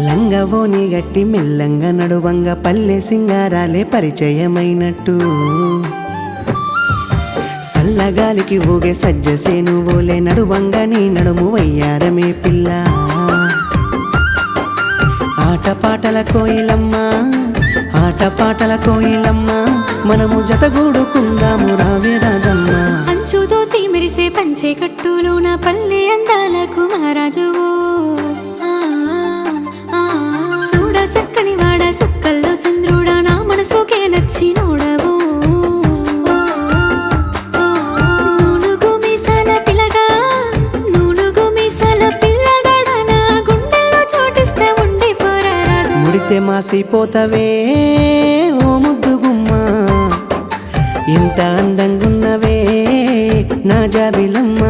లంగవోని గట్టి మెల్లంగా నడువంగ పల్లె సింగారాలే పరిచయమైనట్టు సల్లగాలికి ఊగే సజ్జసేను ఓలే నడువంగ నీ నడుము వయ్యారమే పిల్ల ఆటపాటల కోయిలమ్మ ఆటపాటల కోయిలమ్మ మనము జతగూడుకుందాము రావే రాజమ్మ అంచుతో తీమిరిసే పంచే కట్టులోన పల్లె అందాలకు మహారాజు సూడ సక్కని వాడ సుక్కల్లో చంద్రుడా నా మనసుకే నచ్చి నోడవు నూనుగు మీసాల పిల్లగా నూనుగు మీసాల పిల్లగాడ నా గుండెల్లో చోటిస్తే ఉండిపోరా రాజా ముడితే మాసిపోతవే ఓ ముద్దు గుమ్మ ఇంత అందంగున్నవే నా జాబిలమ్మ